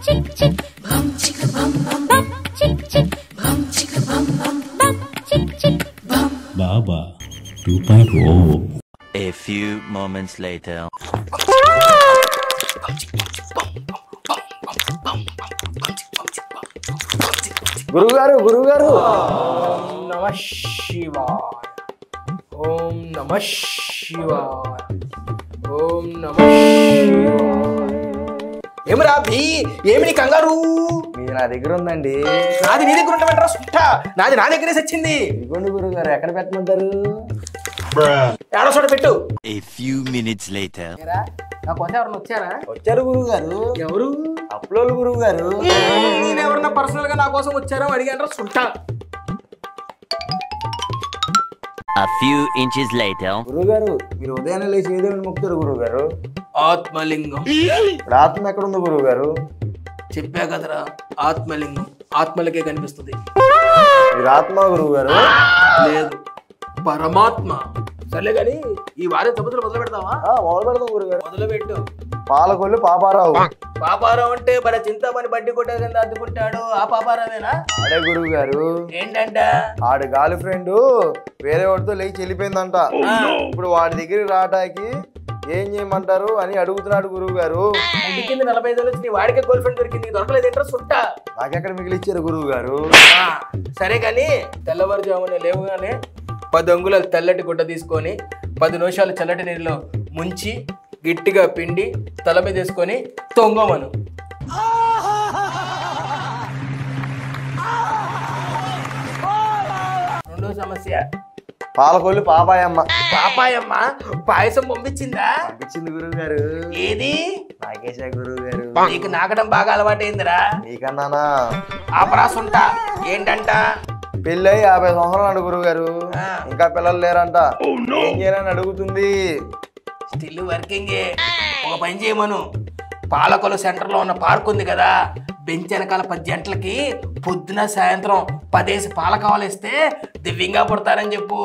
chick chick bum chicka bum bum bum chick chick bum chicka bum bum bum chick chick bum Baba 2.0. A few moments later. గురుగారు నమ శివాయ ఓం నమ శివాయ ఓం నమ శివాయ. ఏమిరా భీ ఏమి నీ కంగారు? ఇది నా దగ్గర ఉందండి. నాది నీ దగ్గర ఉంటామంటారా సుట్టా? నాది నా దగ్గరే వచ్చింది. ఇదిగోండి గురుగారు, ఎక్కడ పెట్టమంటారు? ఏడో చోట పెట్టు. A few minutes later. నా కొంచెం ఎవరన్నా వచ్చారా? వచ్చారు గురుగారు. ఎవరు? అప్లోలు గురుగారు. నేను ఎవరన్నా పర్సనల్ గా నా కోసం వచ్చారో అడిగానరా సుట్టా. A few inches later. గురుగారు, మీరు ఉదయాన్నే లేచి ఏ దేవుని మొక్కుతారు గురుగారు? ఆత్మలింగం. ఇప్పుడు ఆత్మ ఎక్కడ ఉంది గురుగారు? చెప్పా కదరా, ఆత్మలింగం ఆత్మలకే కనిపిస్తుంది. మీరు ఆత్మ గురుగారు? లేదు, పరమాత్మ. సర్లే గాని ఈ వారం తప్పుతులు మొదలు పెడతావా? మొదలు పెడదాం గురుగారు. మొదలు పెట్టు. పాలకొల్లు పాపారావు. పాపారావు అంటే మన చింతామణి బడ్డీ కొట్టే కింద అద్దుకుంటాడు ఆ పాపారావేనా? అడే గురుగారు, ఏంటంట? ఆడి గర్ల్ ఫ్రెండ్ వేరే వాడితో లేచి వెళ్ళిపోయిందంట. ఇప్పుడు వాడి దగ్గరికి రావడానికి ఏం చేయమంటారు అని అడుగుతున్నాడు గురువు గారు. ఇంటి కింద 45 వచ్చి నీ వాడికే గర్ల్ ఫ్రెండ్ దొరికింది, దొరకలేదు ఇంట్రెస్ట్ ఉంటా. నాకెక్కడ మిగిలిచ్చారు గురువు గారు? సరే కానీ తెల్లవారుజామునే లేవుగానే 10 అంగుళాల తెల్లటి గుడ్డ తీసుకొని 10 నిమిషాలు చల్లటి నీళ్ళలో ముంచి గట్టిగా పిండి తల మీద వేసుకొని తొంగమను. రెండో సమస్య, పాలకొల్లు పాపాయమ్మ. పాపాయమ్మ పాయసం పంపించిందా? పంపించింది గురువు గారు. ఏది? నాకేశా గురువు గారు. నీకు నాకడం బాగా అలవాటైందిరా. నీకన్నానా? ఆ ప్రాసుంటా ఏంటంట? పెళ్ళై 50 సంవత్సరాలు గురువు గారు, ఇంకా పిల్లలు లేరంట. ఏం చేయాలని అడుగుతుంది. Still working. ఒక పని చేయమను, పాలకొల సెంటర్ లో ఉన్న పార్క్ ఉంది కదా, బెంచ్ వెనకాల 10 గంటలకి పొద్దున సాయంత్రం 10 పాల కావాలిస్తే దివ్యంగా పుడతారని చెప్పు.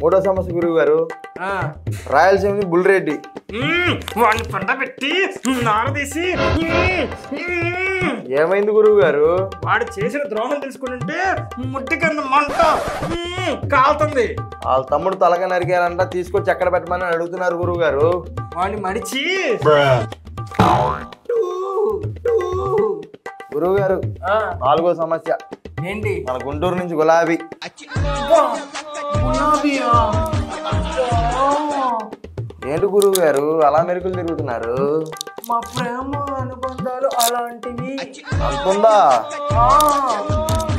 మూడో సమస్య గురువు గారు, రాయలసీమ బుల్రెడ్డి. వాడిని పంట పెట్టి నారదీసి ఏమైంది గురువు గారు? వాడు చేసిన ద్రోహం తెలుసుకుంటుంటే ముట్టి కింద మంట కాలుతుంది. వాళ్ళ తమ్ముడు తలగా నరికారంట, తీసుకొచ్చి ఎక్కడ పెట్టమని అడుగుతున్నారు గురువు గారు. వాడిని మడిచి గురువు గారు, నాలుగో సమస్య ఏంటి? మన గుంటూరు నుంచి గులాబీ. ఏంటి గురువు గారు అలా మెరుకులు తిరుగుతున్నారు? మా ప్రేమ అనుబంధాలు అలాంటివి. అనుకుందా?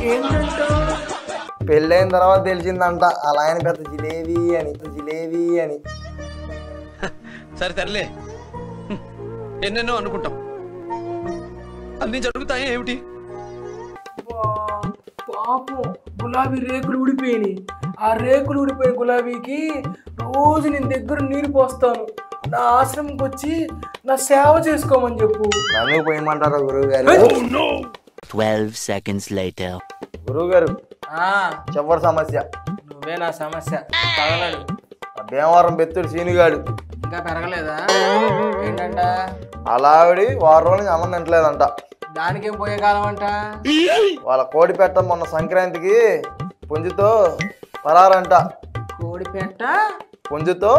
ఏంటంటే పెళ్ళైన తర్వాత తెలిసిందంట అలా ఆయన పెద్ద జిలేబీ అని. సరే తరలే, ఎన్నెన్నో అనుకుంటాం, అన్ని జరుగుతాయి ఏమిటి? పాపం గులాబీ రేకులు ఊడిపోయినాయి. ఆ రేకులు ఊడిపోయిన గులాబీకి రోజు నేను దగ్గర నీరు పోస్తాను. నా ఆశ్రమంకి వచ్చి నా సేవ చేసుకోమని చెప్పు. నన్ను పోయమంటారా గురువు గారు? 12 seconds later. గురువు గారు, చివరి సమస్య. నువ్వే నా సమస్య. తగలడు. భీమవరం బెత్తుడు సీనుగాడు ఇంకా పెరగలేదా? ఏంటంట? అలావిడి వారం రోజులు అన్నం తింటలేదంట. దానికేం పోయే కాలం అంట? వాళ్ళ కోడి పెట్ట మొన్న సంక్రాంతికి పుంజుతో పరారంట. కోడిపెట్ట పుంజుతో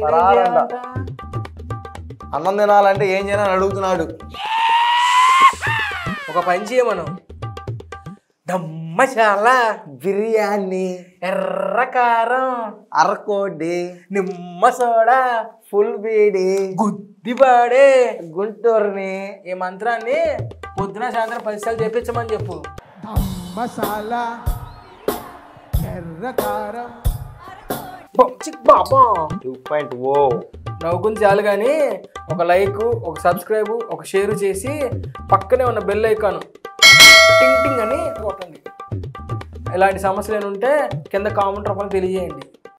పరారంట. అన్నం తినాలంటే ఏం చేయాలని అడుగుతున్నాడు. ఒక పని చేయమను, దమ్మశాల బిర్యానీ, ఎర్రకారం, అరకోడి, నిమ్మ సోడా, ఫుల్ బీడి, గుద్దిపాడే గుంటూరుని. ఈ మంత్రాన్ని పొద్దున సాయంత్రం 10 సార్లు చేపించమని చెప్పు. మసాలా ఎర్రకారం 2.0. నవ్వుకుని చాలు కానీ ఒక లైక్, ఒక సబ్స్క్రైబ్, ఒక షేర్ చేసి పక్కనే ఉన్న బెల్ ఐకాన్ టింగ్ టింగ్ అని కొట్టండి. ఇలాంటి సమస్యలు ఉంటే కింద కామెంట్ రూపంలో తెలియజేయండి.